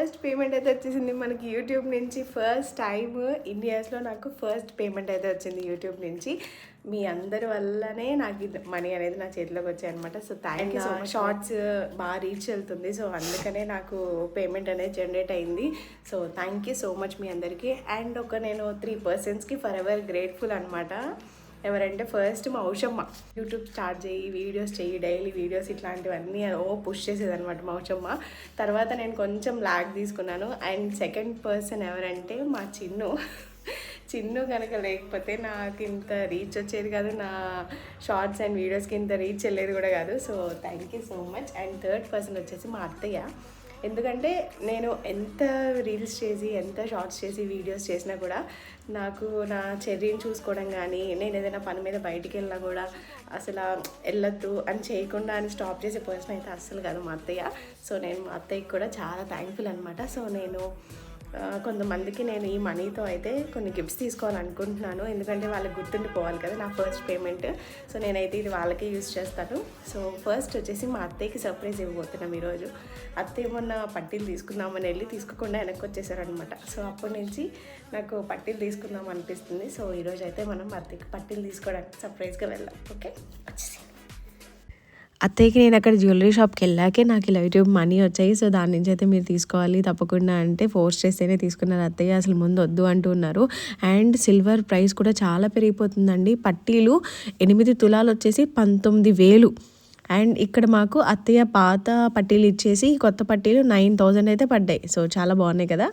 First payment అయితే వచ్చేసింది మనకి యూట్యూబ్ నుంచి. ఫస్ట్ టైం ఇండియాస్లో నాకు ఫస్ట్ పేమెంట్ అయితే వచ్చింది యూట్యూబ్ నుంచి. మీ అందరి వల్లనే నాకు మనీ అనేది నా చేతిలోకి వచ్చాయి అనమాట. So thank you so much. Shorts బాగా రీచ్ వెళ్తుంది, సో అందుకనే నాకు పేమెంట్ అనేది జనరేట్ అయింది. So thank you so much మీ అందరికీ. అండ్ నేను 3 పర్సన్స్కి ఫర్ ఎవర్ గ్రేట్ఫుల్ అనమాట. ఎవరంటే ఫస్ట్ మా ఉషమ్మ, యూట్యూబ్ స్టార్ట్ చేయి, వీడియోస్ చెయ్యి, డైలీ వీడియోస్ ఇట్లాంటివన్నీ పుష్ చేసేది అనమాట మా ఉషమ్మ. తర్వాత నేను కొంచెం లాగ్ తీసుకున్నాను. అండ్ సెకండ్ పర్సన్ ఎవరంటే మా చిన్ను కనుక లేకపోతే నాకు ఇంత రీచ్ వచ్చేది కాదు, నా షార్ట్స్ అండ్ వీడియోస్కి ఇంత రీచ్ వెళ్ళేది కూడా కాదు. So thank you so much. And third person వచ్చేసి మా అత్తయ్య. ఎందుకంటే నేను ఎంత రీల్స్ చేసి ఎంత షార్ట్స్ చేసి వీడియోస్ చేసినా కూడా నాకు నా చెర్రీని చూసుకోవడం కానీ, నేను ఏదైనా పని మీద బయటికి వెళ్ళినా కూడా అసలు వెళ్ళొద్దు అని చేయకుండా అని స్టాప్ చేసే పర్సన్ అయితే అస్సలు కాదు మా అత్తయ్య. సో నేను మా అత్తయ్యకి కూడా చాలా థ్యాంక్ఫుల్ అనమాట. సో నేను కొంతమందికి నేను ఈ మనీతో అయితే కొన్ని గిఫ్ట్స్ తీసుకోవాలనుకుంటున్నాను, ఎందుకంటే వాళ్ళకి గుర్తుండిపోవాలి కదా నా ఫస్ట్ పేమెంట్. సో నేనైతే ఇది వాళ్ళకే యూజ్ చేస్తాను. సో ఫస్ట్ వచ్చేసి మా అత్తయ్యకి సర్ప్రైజ్ ఇవ్వబోతున్నాం ఈరోజు. అత్తయ్య మొన్న పట్టీలు తీసుకుందామని వెళ్ళి తీసుకోకుండా వెనక్కి వచ్చేసారనమాట. సో అప్పటి నుంచి నాకు పట్టీలు తీసుకుందాం అనిపిస్తుంది. సో ఈరోజు అయితే మనం అత్తయ్యకి పట్టీలు తీసుకోవడానికి సర్ప్రైజ్గా వెళ్దాం. ఓకే, వచ్చేసి అత్తయ్యకి నేను అక్కడ జ్యువెలరీ షాప్కి వెళ్ళాకే నాకు ఇలా యూట్యూబ్ మనీ వచ్చాయి. సో దాని నుంచి అయితే మీరు తీసుకోవాలి తప్పకుండా అంటే ఫోర్స్ చేస్తేనే తీసుకున్నారు అత్తయ్య, అసలు ముందు వద్దు అంటున్నారు. అండ్ సిల్వర్ ప్రైస్ కూడా చాలా పెరిగిపోతుందండి. పట్టీలు 8 తులాలు వచ్చేసి 19,000. అండ్ ఇక్కడ మాకు అత్తయ్య పాత పట్టీలు ఇచ్చేసి కొత్త పట్టీలు 9,000 అయితే పడ్డాయి. సో చాలా బాగున్నాయి కదా.